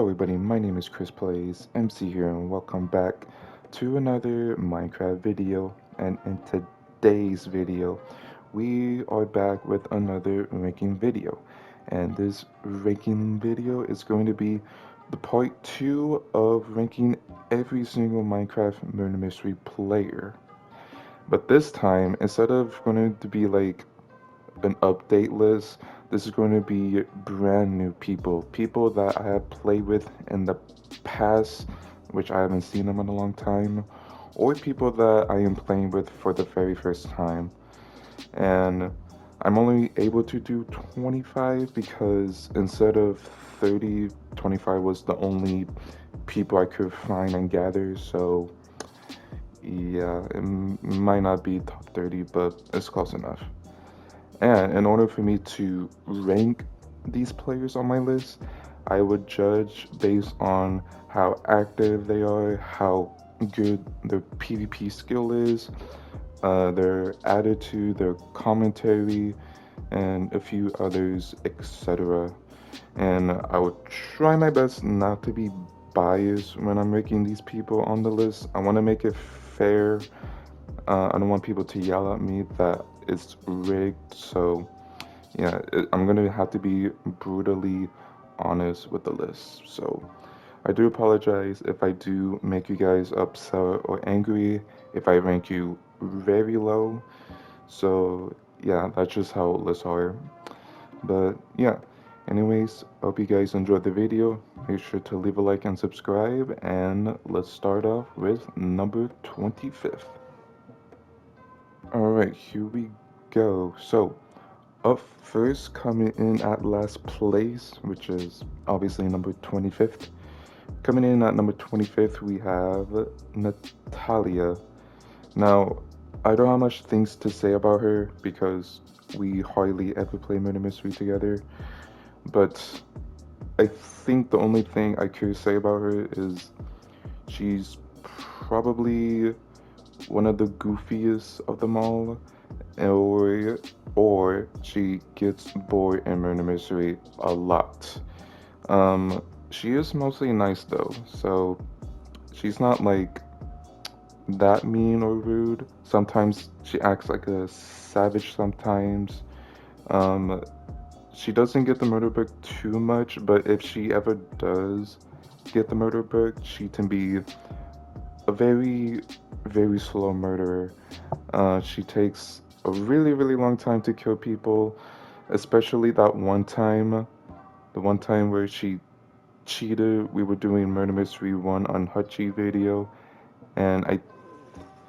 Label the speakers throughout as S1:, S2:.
S1: Hello everybody, my name is ChrisPlayz, MC here, and welcome back to another Minecraft video. And in today's video, we are back with another ranking video. And this ranking video is going to be the part 2 of ranking every single Minecraft Murder Mystery player. But this time, instead of going to be like an update list, this is going to be brand new people that I have played with in the past, which I haven't seen them in a long time, or people that I am playing with for the very first time. And I'm only able to do 25 because instead of 30, 25 was the only people I could find and gather. So yeah, it might not be top 30, but it's close enough. And in order for me to rank these players on my list, I would judge based on how active they are, how good their PvP skill is, their attitude, their commentary, and a few others, etc. And I would try my best not to be biased when I'm ranking these people on the list. I want to make it fair. I don't want people to yell at me that it's rigged, so yeah, I'm gonna have to be brutally honest with the list. So I do apologize if I do make you guys upset or angry if I rank you very low. So yeah, that's just how lists are. But yeah, anyways, hope you guys enjoyed the video. Make sure to leave a like and subscribe, and let's start off with number 25th. Alright, here we go. So, up first, coming in at last place, which is obviously number 25th. Coming in at number 25th, we have Natalia. Now, I don't have much things to say about her because we hardly ever play Murder Mystery together. But I think the only thing I could say about her is she's probably one of the goofiest of them all, or she gets bored in Murder Mystery a lot. She is mostly nice though, so she's not like that mean or rude. Sometimes she acts like a savage sometimes. She doesn't get the murder book too much, but if she ever does get the murder book, she can be a very slow murderer. She takes a really long time to kill people, especially that one time, the one time where she cheated. We were doing Murder Mystery 1 on Hutchie video, and I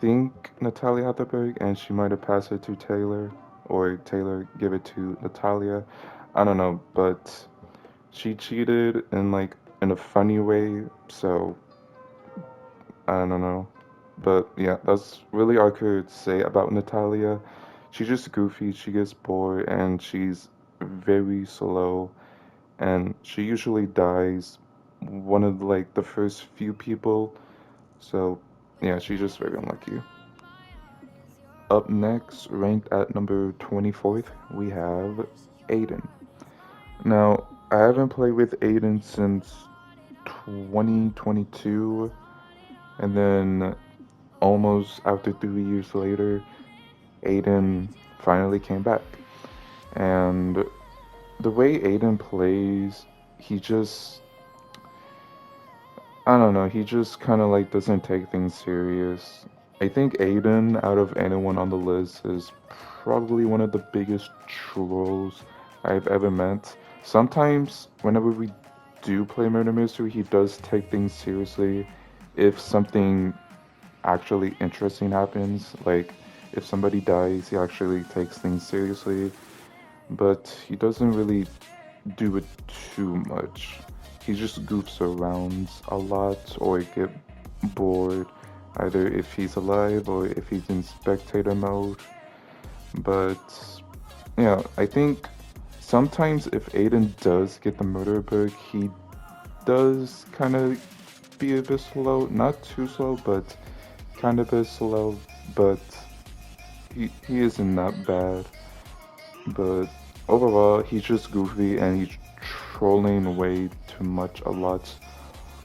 S1: think Natalia had the book, and she might have passed it to Taylor, or Taylor give it to Natalia. I don't know, but she cheated in a funny way, so I don't know. But yeah, that's really all I could say about Natalia. She's just goofy, she gets bored, and she's very slow, and she usually dies one of the first few people. So yeah, she's just very unlucky. Up next, ranked at number 24th, we have Aiden. Now, I haven't played with Aiden since 2022, and then almost after 3 years later, Aiden finally came back. And the way Aiden plays, I don't know, he just kind of doesn't take things serious. I think Aiden, out of anyone on the list, is probably one of the biggest trolls I've ever met. Sometimes, whenever we do play Murder Mystery, he does take things seriously if something actually interesting happens. Like, if somebody dies, he actually takes things seriously, but he doesn't really do it too much. He just goofs around a lot or get bored, either if he's alive or if he's in spectator mode. But yeah, I think sometimes if Aiden does get the murder book, he does kind of be a bit slow. Not too slow, but kind of a bit slow. But he isn't that bad. But overall, he's just goofy and he trolling way too much a lot,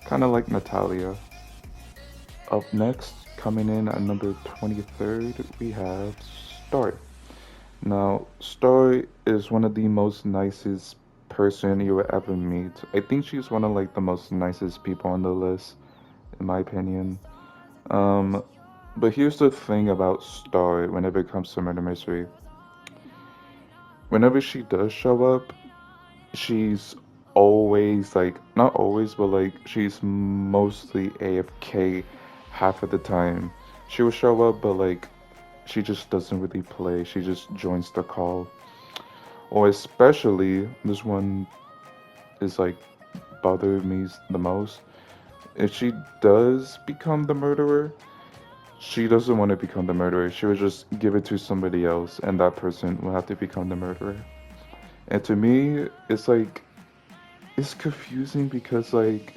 S1: kind of like Natalia. Up next, coming in at number 23rd, we have Star. Now, Star is one of the most nicest person you will ever meet. I think she's one of like the most nicest people on the list, in my opinion. Um, but here's the thing about Star whenever it comes to murder mystery. Whenever she does show up, she's always like, not always, but like she's mostly AFK half of the time. She will show up, but like she just doesn't really play. She just joins the call. Or especially this one is like bothered me the most. If she does become the murderer, she doesn't want to become the murderer. She would just give it to somebody else, and that person will have to become the murderer. And to me, it's like it's confusing because like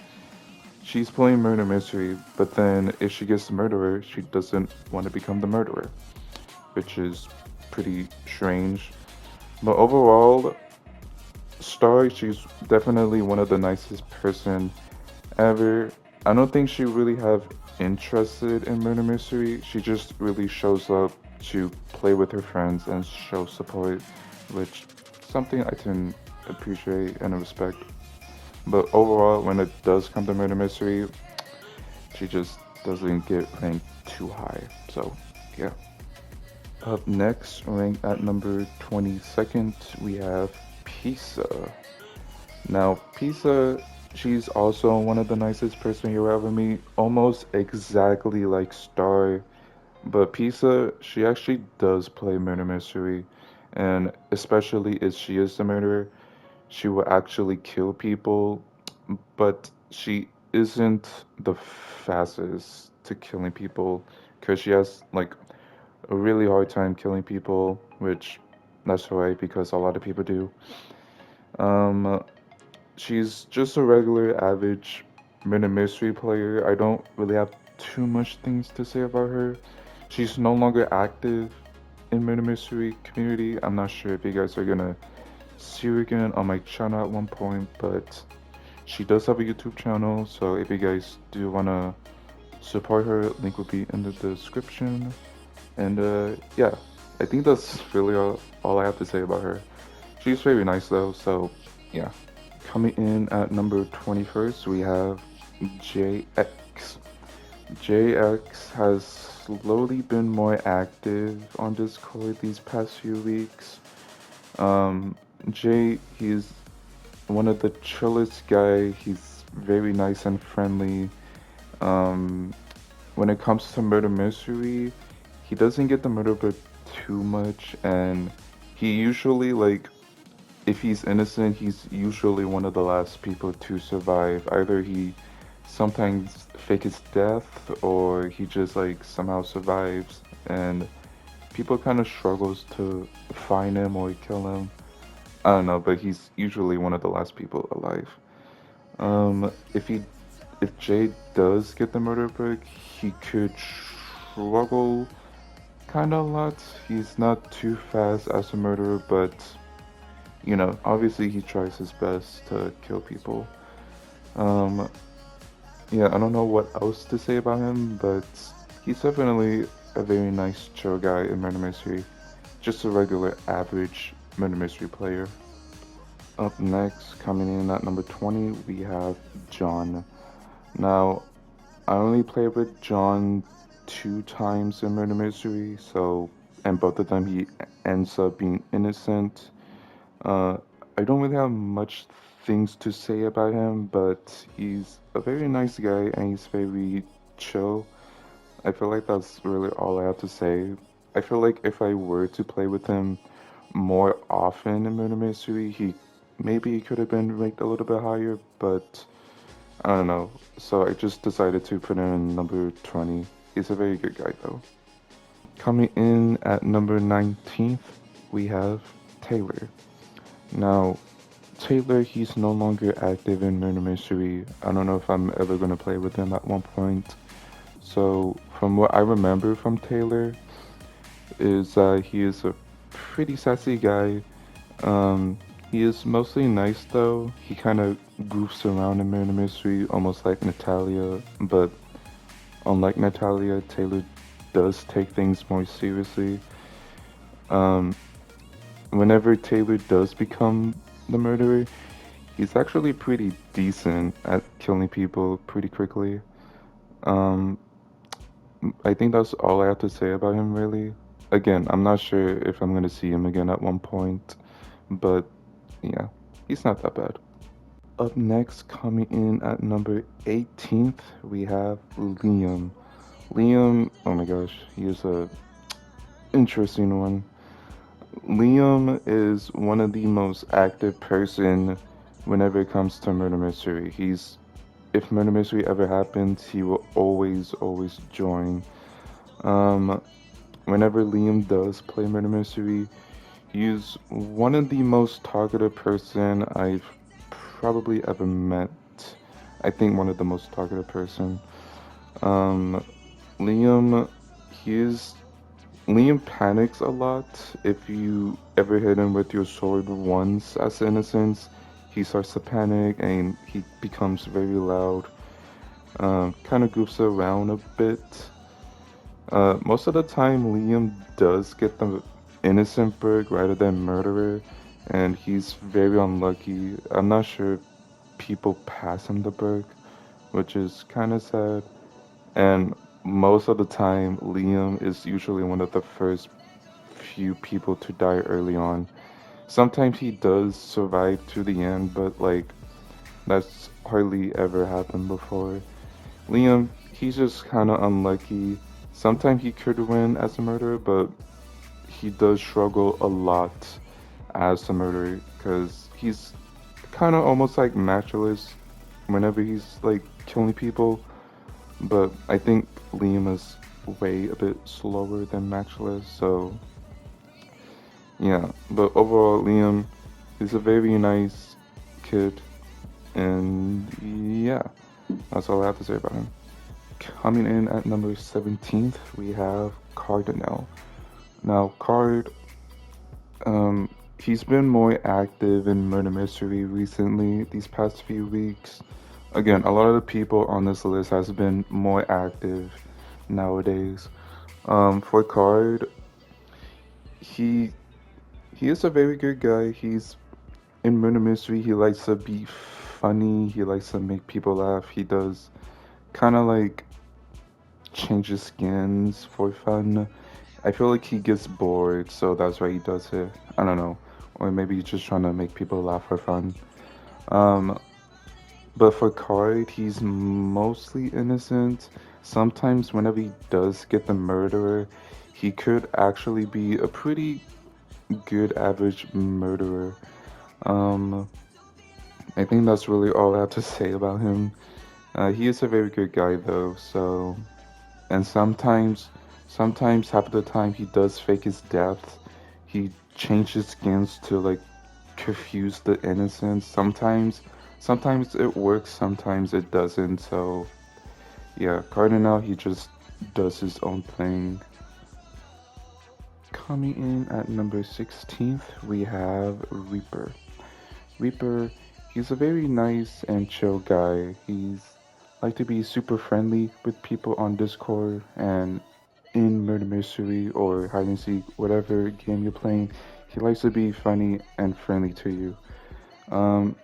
S1: she's playing murder mystery, but then if she gets the murderer, she doesn't want to become the murderer, which is pretty strange. But overall, Star, she's definitely one of the nicest person ever. I don't think she really have interested in murder mystery. She just really shows up to play with her friends and show support, which something I can appreciate and respect. But overall, when it does come to murder mystery, she just doesn't get ranked too high. So yeah. Up next, ranked at number 22nd, we have Pizza. Now, Pizza, she's also one of the nicest person you'll ever meet, almost exactly like Star. But Pizza, she actually does play murder mystery, and especially if she is the murderer, she will actually kill people, but she isn't the fastest to killing people because she has like a really hard time killing people, which that's right because a lot of people do. Um, she's just a regular average murder mystery player. I don't really have too much things to say about her. She's no longer active in murder mystery community. I'm not sure if you guys are gonna see her again on my channel at one point, but she does have a YouTube channel, so if you guys do wanna support her, link will be in the description. And yeah, I think that's really all I have to say about her. She's very nice though, so yeah. Coming in at number 21st, we have Jayx. Jayx has slowly been more active on Discord these past few weeks. Jay, he's one of the chillest guy. He's very nice and friendly. Um, when it comes to murder mystery, he doesn't get the murder book too much, and he usually like if he's innocent, he's usually one of the last people to survive. Either he sometimes fake his death or he just like somehow survives, and people kind of struggles to find him or kill him. I don't know, but he's usually one of the last people alive. If Jay does get the murder book, he could struggle kind of a lot. He's not too fast as a murderer, but you know, obviously he tries his best to kill people. Um, yeah, I don't know what else to say about him, but he's definitely a very nice, chill guy in murder mystery. Just a regular, average murder mystery player. Up next, coming in at number 20, we have John. Now, I only played with John 2 times in murder mystery, so and both of them he ends up being innocent. Uh, I don't really have much things to say about him, but he's a very nice guy and he's very chill. I feel like that's really all I have to say. I feel like if I were to play with him more often in Murder Mystery, he could have been ranked a little bit higher, but I don't know. So I just decided to put him in number 20. He's a very good guy though. Coming in at number 19th, we have Taylor. Now, Taylor, he's no longer active in Murder Mystery. I don't know if I'm ever going to play with him at one point. So, from what I remember from Taylor, is he is a pretty sassy guy. Um, He is mostly nice though. He kind of goofs around in Murder Mystery, almost like Natalia, but unlike Natalia, Taylor does take things more seriously. Um, Whenever Taylor does become the murderer, he's actually pretty decent at killing people pretty quickly. Um, I think that's all I have to say about him, really. Again, I'm not sure if I'm gonna see him again at one point, but yeah, he's not that bad. Up next, coming in at number 18th, we have Liam. Liam, oh my gosh, he is a interesting one. Liam is one of the most active person whenever it comes to murder mystery. If murder mystery ever happens, he will always join. Um, Whenever Liam does play murder mystery, he's one of the most talkative person I've probably ever met. I think one of the most talkative person. Um, Liam, he is Liam panics a lot. If you ever hit him with your sword once as innocence, he starts to panic and he becomes very loud. Kind of goofs around a bit. Most of the time, Liam does get the innocent berg rather than murderer, and he's very unlucky. I'm not sure people pass him the berg, which is kind of sad. And most of the time, Liam is usually one of the first few people to die early on. Sometimes he does survive to the end, but like that's hardly ever happened before. Liam, he's just kind of unlucky. Sometimes he could win as a murderer, but he does struggle a lot as a murderer because he's kind of almost like matchless whenever he's like killing people. But I think Liam is way a bit slower than matchless, so yeah. But overall, Liam is a very nice kid, and yeah, that's all I have to say about him. Coming in at number 17th, we have Cardinal. Now, he's been more active in murder mystery recently, these past few weeks. Again, a lot of the people on this list has been more active nowadays. For Card, he he is a very good guy. He's in murder mystery. He likes to be funny. He likes to make people laugh. He does kind of like changes skins for fun. I feel like he gets bored, so that's why he does it. I don't know. Or maybe he's just trying to make people laugh for fun. Um, but for Card, he's mostly innocent. Sometimes, whenever he does get the murderer, he could actually be a pretty good average murderer. Um, I think that's really all I have to say about him. He is a very good guy, though, so. And sometimes half of the time he does fake his death. He changes skins to like confuse the innocents. Sometimes it works, sometimes it doesn't. So yeah, Cardinal, he just does his own thing. Coming in at number 16th, we have Reaper. Reaper, he's a very nice and chill guy. He's like to be super friendly with people on Discord and in murder mystery or hide and seek, whatever game you're playing. He likes to be funny and friendly to you. Um,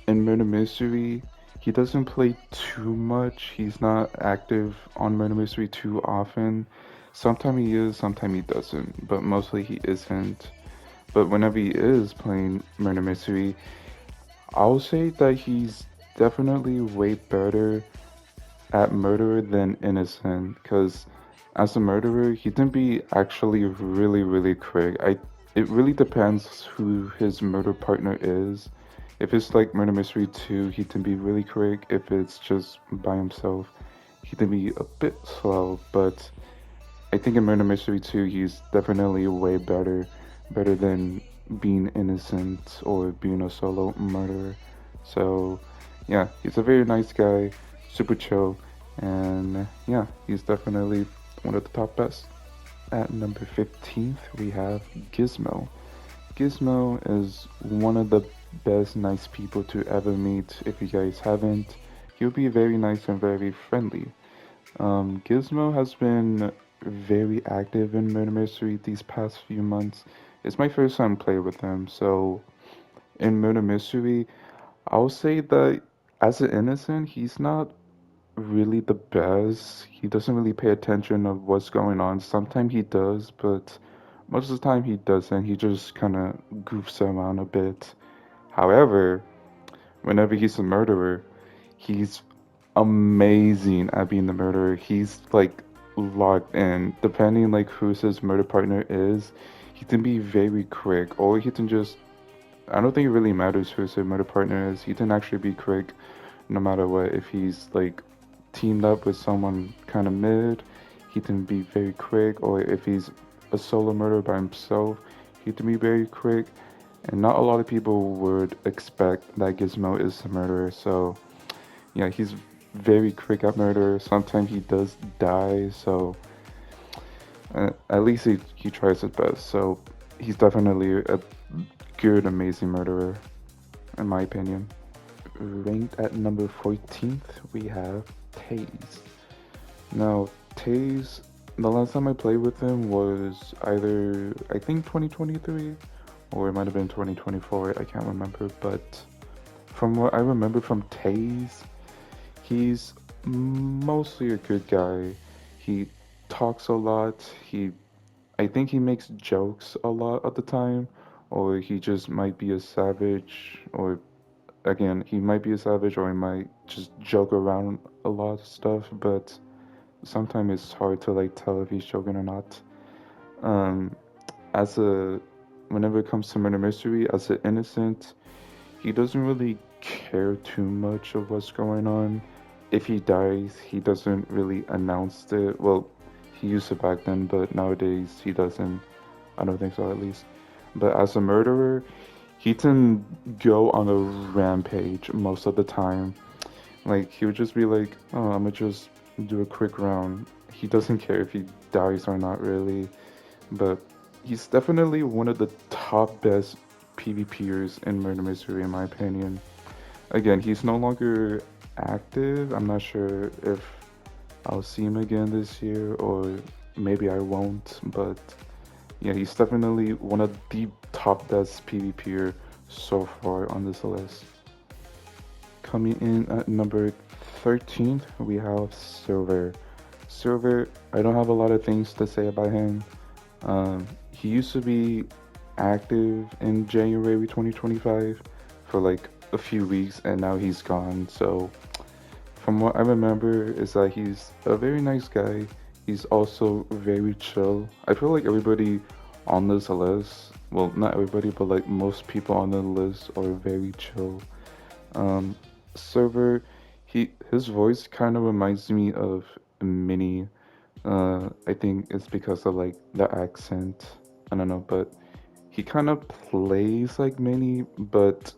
S1: in murder mystery, he doesn't play too much. He's not active on murder mystery too often. Sometimes he is, sometimes he doesn't, but mostly he isn't. But whenever he is playing murder mystery, I'll say that he's definitely way better at murderer than innocent, because as a murderer, he can be actually really quick. It really depends who his murder partner is. If it's like Murder Mystery 2, he can be really quick. If it's just by himself, he can be a bit slow. But I think in Murder Mystery 2, he's definitely way better than being innocent or being a solo murderer. So yeah, he's a very nice guy, super chill, and yeah, he's definitely one of the top best. At number 15th, we have Gizmo. Gizmo is one of the best nice people to ever meet. If you guys haven't, he'll be very nice and very friendly. Gizmo has been very active in Murder Mystery these past few months. It's my first time playing with him, so in Murder Mystery, I'll say that as an innocent, he's not really the best. He doesn't really pay attention of what's going on. Sometimes he does, but most of the time he doesn't. He just kind of goofs around a bit. However, whenever he's a murderer, he's amazing at being the murderer. He's like locked in. Depending like who his murder partner is, he can be very quick, or he can just. I don't think it really matters who his murder partner is. He can actually be quick no matter what. If he's like teamed up with someone kind of mid, he can be very quick. Or if he's a solo murderer by himself, he can be very quick. And not a lot of people would expect that Gizmo is a murderer. So yeah, he's very quick at murder. Sometimes he does die. So at least he tries his best. So he's definitely a good, amazing murderer, in my opinion. Ranked at number 14th, we have Taze. Now, Taze, the last time I played with him was either, I think 2023, or it might have been 2024, I can't remember, but from what I remember from Taze, he's mostly a good guy. He talks a lot, I think he makes jokes a lot at the time, or he just might be a savage, or again, he might be a savage or he might just joke around a lot of stuff, but sometimes it's hard to like tell if he's joking or not. Um, as a Whenever it comes to murder mystery, as an innocent, he doesn't really care too much of what's going on. If he dies, he doesn't really announce it. Well, he used to back then, but nowadays he doesn't. I don't think so, at least. But as a murderer, he can go on a rampage most of the time. Like, he would just be like, oh, I'm gonna just do a quick round. He doesn't care if he dies or not, really. But he's definitely one of the top best PvPers in Murder Mystery, in my opinion. Again, he's no longer active. I'm not sure if I'll see him again this year, or maybe I won't. But yeah, he's definitely one of the top best PvPer so far on this list. Coming in at number 13th, we have Silver. Silver, I don't have a lot of things to say about him. He used to be active in January 2025 for like a few weeks, and now he's gone. So from what I remember is that he's a very nice guy. He's also very chill. I feel like everybody on this list, well, not everybody, but like most people on the list are very chill. Um, Server, his voice kind of reminds me of Minnie. I think it's because of like the accent. I don't know, but he kind of plays like Minnie, but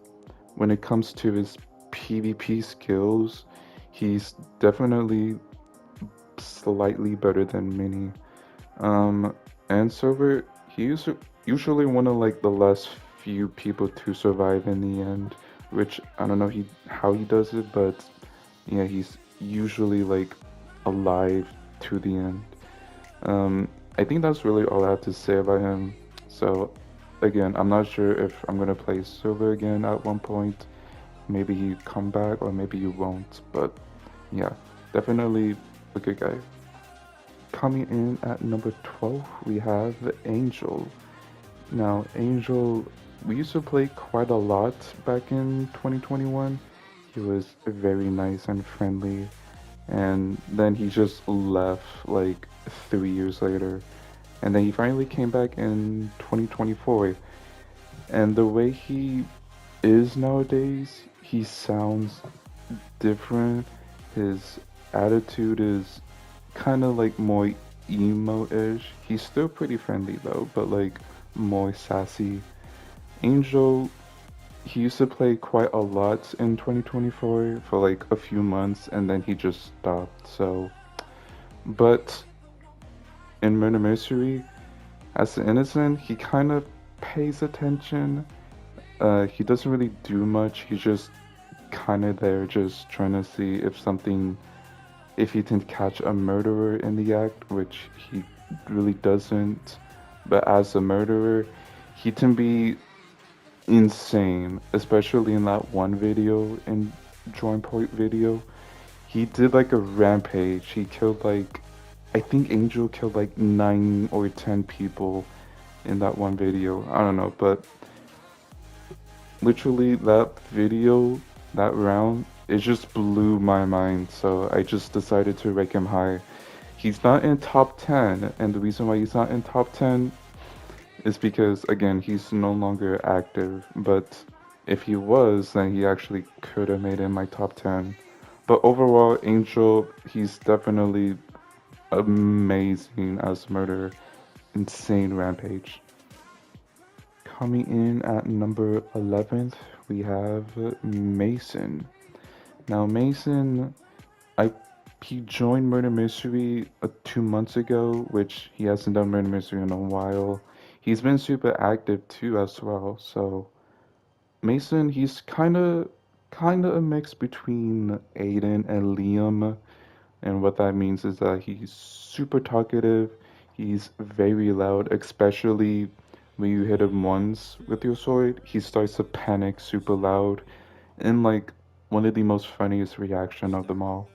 S1: when it comes to his PvP skills, he's definitely slightly better than Minnie. Um, and Server, he's usually one of like the last few people to survive in the end, which I don't know how he does it, but yeah, he's usually like alive to the end. I think that's really all I have to say about him. So again, I'm not sure if I'm gonna play Silver again at one point. Maybe he come back or maybe you won't, but yeah, definitely a good guy. Coming in at number 12, we have Angel. Now, Angel, we used to play quite a lot back in 2021. He was very nice and friendly, and then he just left like 3 years later. And then he finally came back in 2024. And the way he is nowadays, he sounds different. His attitude is kind of like more emo-ish. He's still pretty friendly though, but like more sassy. Angel, he used to play quite a lot in 2024 for like a few months and then he just stopped. So, but in Murder Mystery, as an innocent, he kind of pays attention. He doesn't really do much. He's just kind of there, just trying to see if he can catch a murderer in the act, which he really doesn't. But as a murderer, he can be insane, especially in that one video, in Join Point video. He did like a rampage. He killed like, I think Angel killed like 9 or 10 people in that one video. I don't know, but literally that video, that round, it just blew my mind. So I just decided to rank him high. He's not in top 10, and the reason why he's not in top 10 is because, again, he's no longer active. But if he was, then he actually could have made it in my top 10. But overall, Angel, he's definitely amazing as murderer. Insane rampage. Coming in at number 11th, we have Mason. Now, Mason, I he joined Murder Mystery 2 months ago, which he hasn't done Murder Mystery in a while. He's been super active too as well. So Mason, he's kind of a mix between Aiden and Liam, and what that means is that he's super talkative. He's very loud, especially when you hit him once with your sword. He starts to panic super loud, and like one of the most funniest reaction of them all.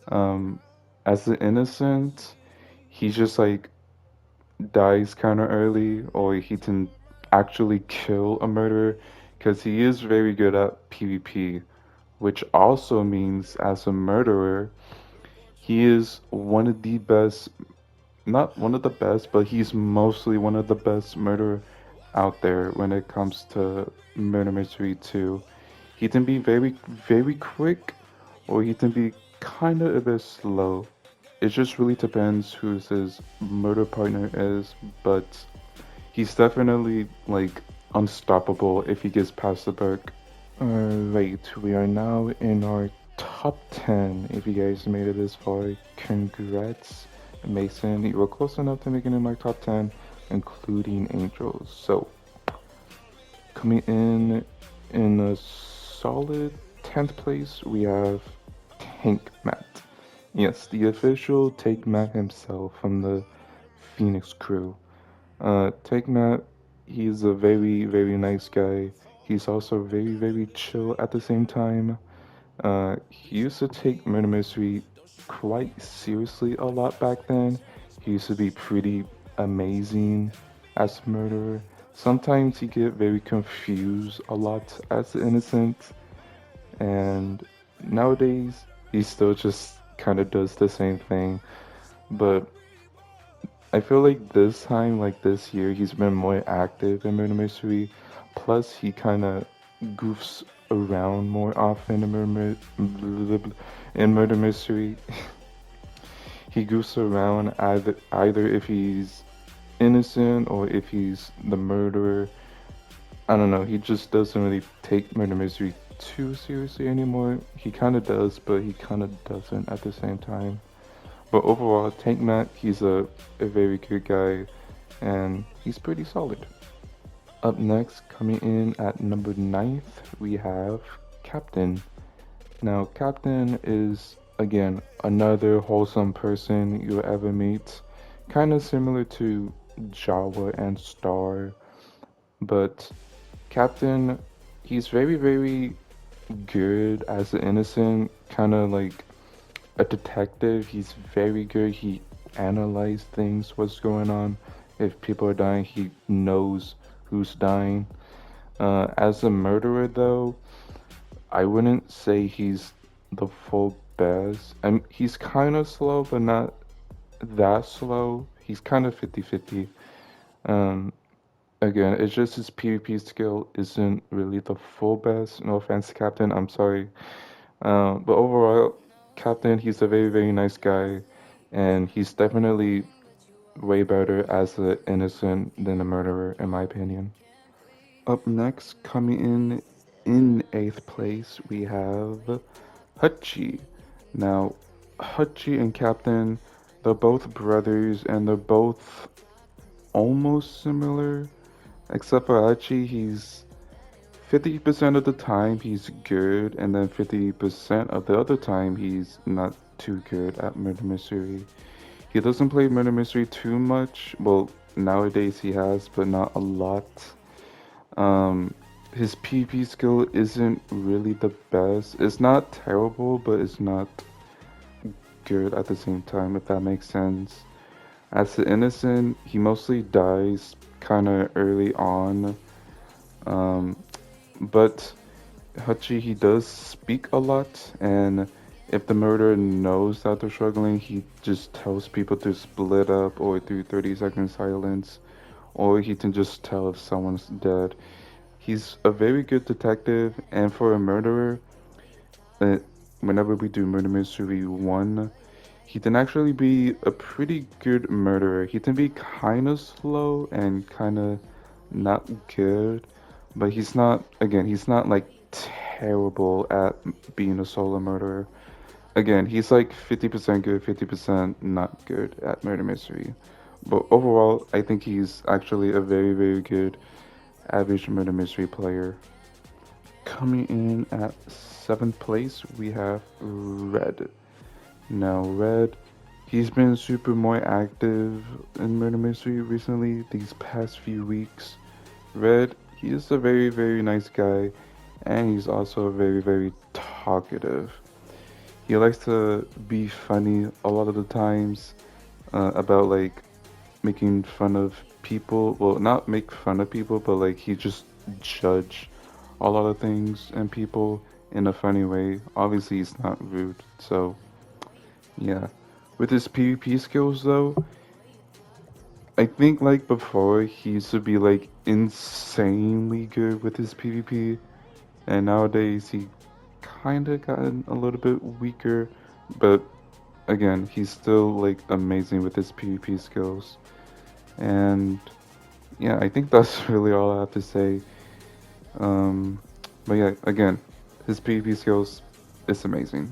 S1: Um, as an innocent, he just like dies kind of early, or he can actually kill a murderer because he is very good at PvP, which also means as a murderer, he is one of the best, not one of the best, but he's mostly one of the best murderer out there when it comes to Murder Mystery 2. He can be very, very quick, or he can be kind of a bit slow. It just really depends who his murder partner is, but he's definitely like unstoppable if he gets past the perk. Alright, we are now in our top 10. If you guys made it this far, congrats, Mason. You were close enough to making it in my top 10, including Angels. So, coming in a solid 10th place, we have TankMatt. Yes, the official TankMatt himself from the Phoenix crew. TankMatt, he's a very, very nice guy. He's also very, very chill at the same time. He used to take murder mystery quite seriously a lot back then. He used to be pretty amazing as a murderer. Sometimes he get very confused a lot as the innocent, and nowadays he still just kind of does the same thing. But I feel like this time, like this year, he's been more active in murder mystery. Plus, he kind of goofs around more often in murder mystery. He goofs around either if he's innocent or if he's the murderer. I don't know. He just doesn't really take murder mystery too seriously anymore. He kind of does, but he kind of doesn't at the same time. But overall, TankMatt, he's a very good guy, and he's pretty solid. Up next, coming in at number 9th, we have Captain. Now, Captain is, again, another wholesome person you'll ever meet. Kind of similar to Jawa and Star, but Captain, he's very, very good as an innocent, kind of like a detective. He's very good. He analyzes things, what's going on. If people are dying, he knows who's dying. As a murderer, though, I wouldn't say he's the full best. He's kind of slow, but not that slow. He's kind of 50-50. Um, Again, it's just his PvP skill isn't really the full best. No offense, Captain. I'm sorry. But overall, Captain, he's a very, very nice guy, and he's definitely way better as an innocent than a murderer, in my opinion. Up next, coming in 8th place, we have Hutchie. Now, Hutchie and Captain, they're both brothers, and they're both almost similar, except for Hutchie, he's 50% of the time he's good, and then 50% of the other time he's not too good at murder mystery. He doesn't play murder mystery too much. Well, nowadays he has, but not a lot. Um, his PvP skill isn't really the best. It's not terrible, but it's not good at the same time, if that makes sense. As the innocent, he mostly dies kind of early on. Um, but Hutchie, he does speak a lot, and if the murderer knows that they're struggling, he just tells people to split up or do 30-second silence, or he can just tell if someone's dead. He's a very good detective, and for a murderer, uh, whenever we do Murder Mystery 1, he can actually be a pretty good murderer. He can be kind of slow and kind of not good, but he's not, again, he's not like terrible at being a solo murderer. Again, he's like 50% good, 50% not good at murder mystery. But overall, I think he's actually a very, very good average murder mystery player. Coming in at 7th place, we have Red. Now, Red, he's been super more active in murder mystery recently, these past few weeks. Red, he is a very, very nice guy, and he's also very, very talkative. He likes to be funny a lot of the times about like making fun of people. Well, not make fun of people, but like he just judge a lot of things and people in a funny way. Obviously, he's not rude, so yeah. With his PvP skills though, I think like before he used to be like insanely good with his PvP, and nowadays he kinda gotten a little bit weaker, but again, he's still like amazing with his PvP skills. And yeah, I think that's really all I have to say. Um, but yeah, again, his PvP skills is amazing.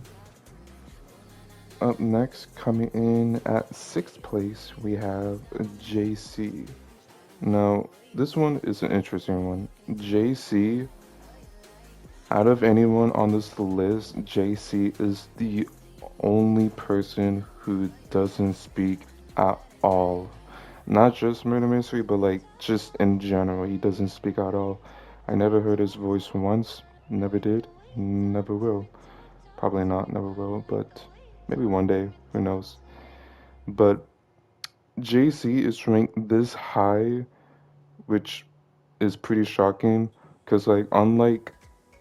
S1: Up next, coming in at 6th place, we have JayC. Now, this one is an interesting one. JayC, out of anyone on this list, JayC is the only person who doesn't speak at all. Not just murder mystery, but like just in general, he doesn't speak at all. I never heard his voice once, never did, never will. Probably not, never will, but maybe one day, who knows. But JayC is ranked this high, which is pretty shocking, because like unlike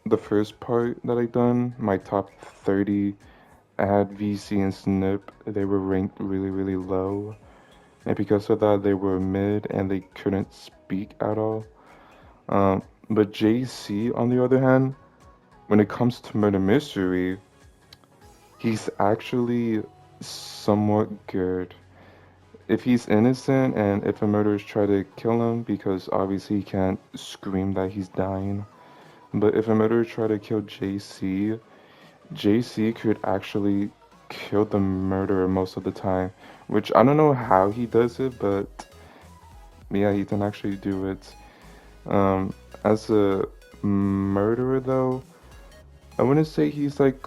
S1: the first part that I done, my top 30, I had VC and Snip, they were ranked really, really low. And because of that, they were mid and they couldn't speak at all. But JayC, on the other hand, when it comes to murder mystery, he's actually somewhat good. If he's innocent and if a murderers try to kill him, because obviously he can't scream that he's dying, but if a murderer try to kill JayC, JayC could actually kill the murderer most of the time, which I don't know how he does it, but yeah, he can actually do it. As a murderer though, I wouldn't say he's like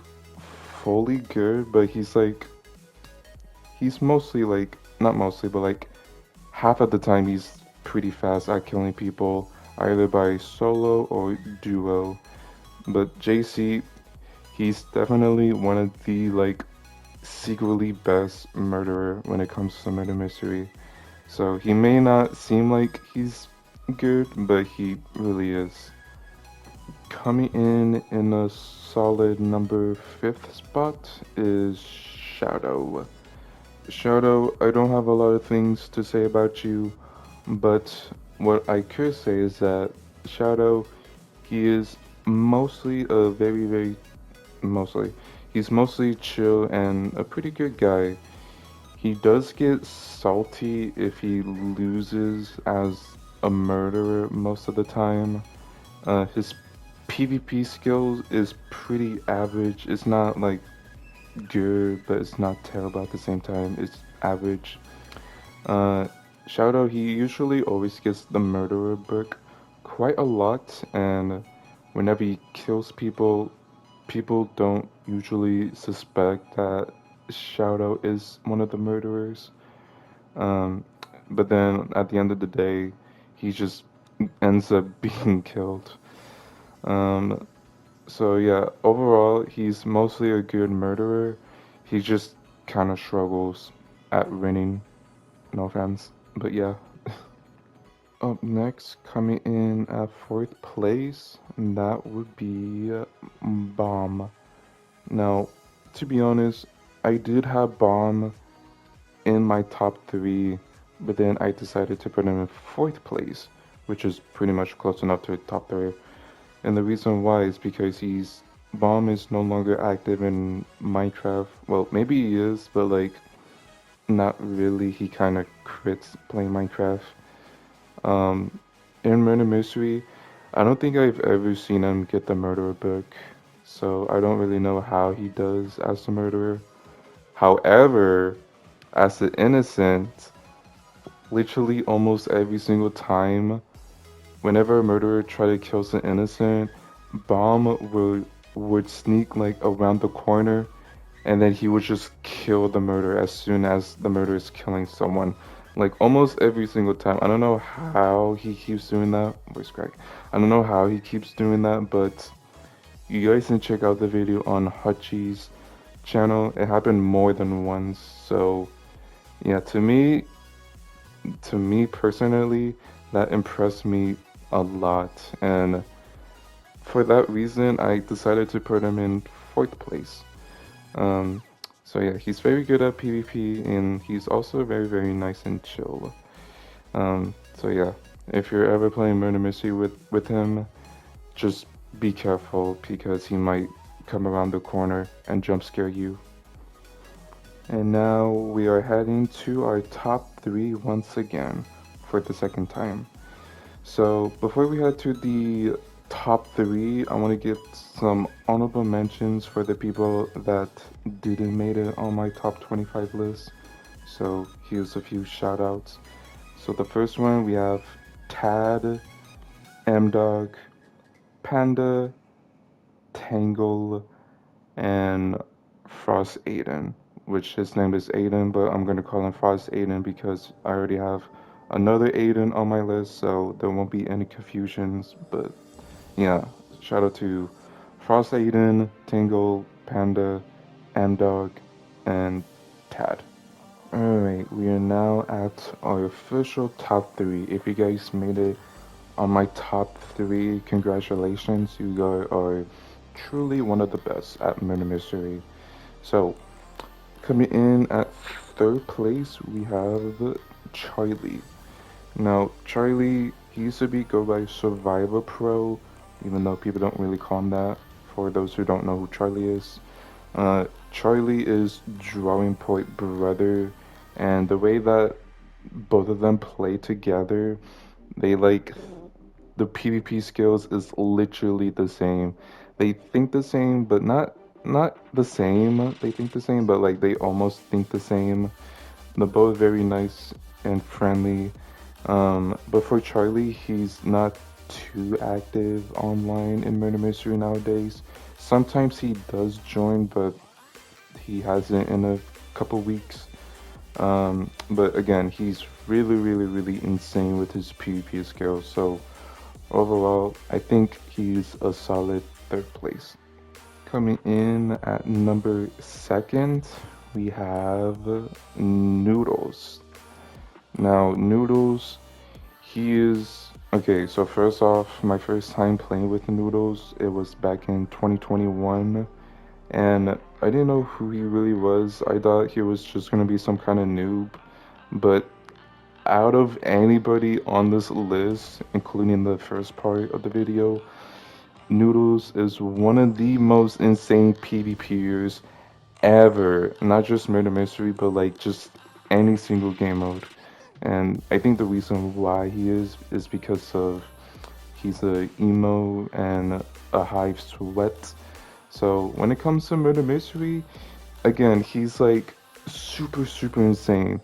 S1: fully good, but he's mostly like, not mostly, but like half of the time he's pretty fast at killing people, either by solo or duo. But JayC, he's definitely one of the like secretly best murderer when it comes to murder mystery. So he may not seem like he's good, but he really is. Coming in a solid number 5th spot is Shadow. Shadow, I don't have a lot of things to say about you, but what I could say is that Shadow, he is mostly a very, very, mostly, he's mostly chill and a pretty good guy. He does get salty if he loses as a murderer most of the time. His PvP skills is pretty average. It's not like good, but it's not terrible at the same time. It's average. Uh, Shadow, he usually always gets the murderer book quite a lot, and whenever he kills people, people don't usually suspect that Shoutout is one of the murderers. Um, but then at the end of the day, he just ends up being killed. Um, so yeah, overall, he's mostly a good murderer. He just kind of struggles at winning. No offense, but yeah. Up next, coming in at fourth place, that would be Bomb. Now, to be honest, I did have Bomb in my top three, but then I decided to put him in fourth place, which is pretty much close enough to top three. And the reason why is because Bomb is no longer active in Minecraft. Well, maybe he is, but like not really. He kind of quits playing Minecraft. Um, in Murder Mystery, I don't think I've ever seen him get the murderer book, so I don't really know how he does as the murderer. However, as the innocent, literally almost every single time, whenever a murderer tried to kill an innocent, Bomb would sneak like around the corner, and then he would just kill the murderer as soon as the murderer is killing someone. Like almost every single time. I don't know how he keeps doing that. Voice crack. I don't know how he keeps doing that, but you guys can check out the video on Hutchie's channel. It happened more than once. So yeah, to me personally, that impressed me a lot. And for that reason, I decided to put him in fourth place. Um, so yeah, he's very good at PvP, and he's also very, very nice and chill. So yeah, if you're ever playing Murder Mystery with him, just be careful because he might come around the corner and jump scare you. And now we are heading to our top three once again for the second time. So before we head to the top three, I want to give some honorable mentions for the people that didn't make it on my top 25 list. So here's a few shout outs. So the first one we have Tad, Mdawg, Panda, Taingel, and FrostAden, which his name is Aiden, but I'm gonna call him FrostAden because I already have another Aiden on my list, so there won't be any confusions. But yeah, shout out to FrostAden, Tingle, Panda, Mdawg, and Tad. Alright, we are now at our official top three. If you guys made it on my top three, congratulations. You guys are truly one of the best at Murder Mystery. So, coming in at third place, we have Charlie. Now, Charlie, he used to go by Survivor Pro, even though people don't really call him that. For those who don't know who Charlie is, Charlie is Drawing Point brother, and the way that both of them play together, they like the PvP skills is literally the same. They think the same, but not the same. They think the same, but like they almost think the same. They're both very nice and friendly. But for Charlie, he's not too active online in Murder Mystery nowadays. Sometimes he does join, but he hasn't in a couple weeks. But again, he's really, really, really insane with his PvP skills. So overall, I think he's a solid third place. Coming in at number second, we have Noodles. Now, Noodles, he is okay. So first off, my first time playing with Noodles, it was back in 2021, and I didn't know who he really was. I thought he was just gonna be some kind of noob, but out of anybody on this list, including the first part of the video, Noodles is one of the most insane PvPers ever. Not just Murder Mystery, but like just any single game mode. And I think the reason why he is because of he's a emo and a hive sweat. So when it comes to Murder Mystery, again, he's like super, super insane.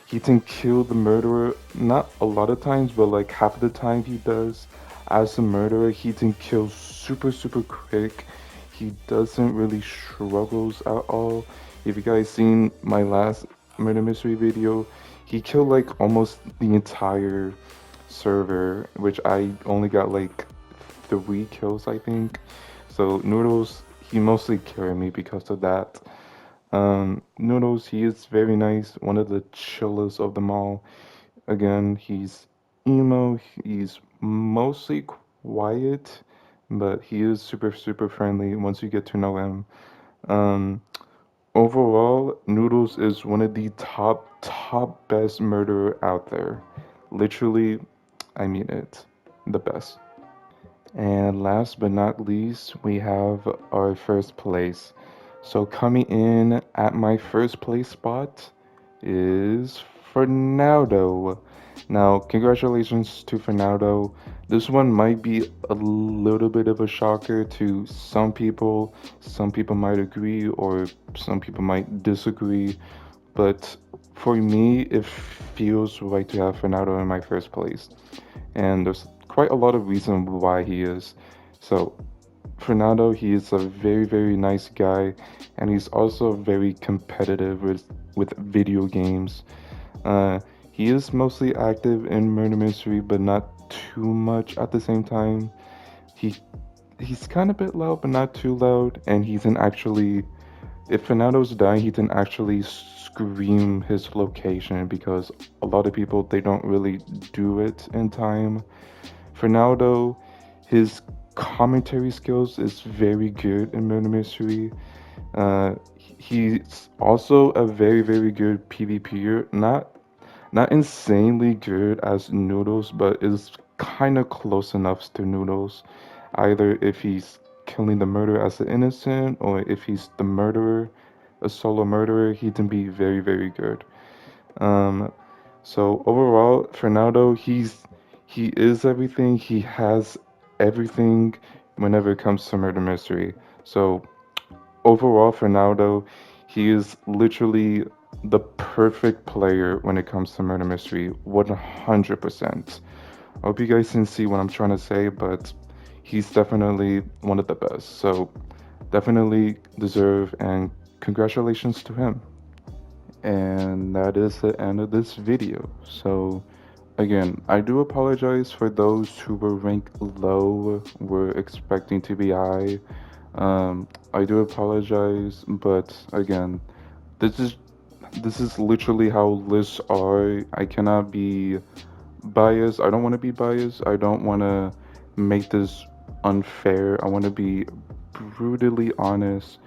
S1: He can kill the murderer, not a lot of times, but like half of the time he does. As a murderer, he can kill super quick. He doesn't really struggles at all. If you guys seen my last murder mystery video, he killed like almost the entire server, which I only got like 3 kills, I think. So Noodles, he mostly carried me because of that. Noodles, he is very nice, one of the chillest of them all. Again, he's emo, he's mostly quiet, but he is super friendly once you get to know him. Um, Overall, Noodles is one of the top best murderer out there. Literally, I mean it, the best. And last but not least, we have our first place. So coming in at my first place spot is Fernando. Now, congratulations to Fernando. This one might be a little bit of a shocker to some people. Some people might agree, or some people might disagree. But for me, it feels right to have Fernando in my first place. And there's quite a lot of reason why he is. So, Fernando, he is a very nice guy, and he's also very competitive with video games. Uh, he is mostly active in murder mystery, but not too much at the same time. He he's kind of a bit loud, but not too loud, and he can actually, if Fernando's dying, he can actually scream his location because a lot of people they don't really do it in time. Fernando, his commentary skills is very good in murder mystery. He's also a very good PvPer. Not insanely good as Noodles, but is kind of close enough to Noodles. Either if he's killing the murderer as the innocent, or if he's the murderer, a solo murderer, he can be very good. Um, so overall, Fernando, he is everything. He has everything whenever it comes to murder mystery. So overall, Fernando, he is literally the perfect player when it comes to murder mystery, 100%. I hope you guys can see what I'm trying to say, but he's definitely one of the best. So definitely deserve and congratulations to him. And that is the end of this video. So again, I do apologize for those who were ranked low, were expecting to be high. I do apologize, but again, this is this is literally how lists are. I cannot be biased. I don't want to be biased. I don't want to make this unfair. I want to be brutally honest.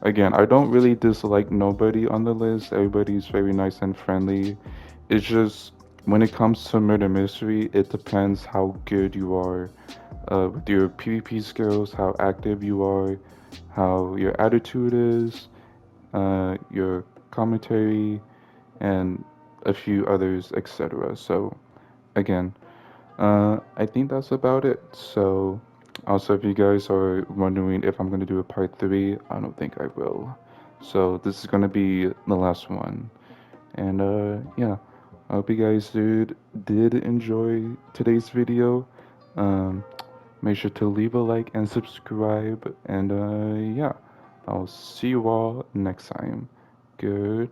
S1: Again, I don't really dislike nobody on the list. Everybody's very nice and friendly. It's just when it comes to murder mystery, it depends how good you are with your PvP skills, how active you are, how your attitude is, your commentary, and a few others, etc. So again, I think that's about it. So also, if you guys are wondering if I'm gonna do a part 3, I don't think I will. So this is gonna be the last one. And yeah, I hope you guys did enjoy today's video. Um, Make sure to leave a like and subscribe. And yeah, I'll see you all next time. Goodbye.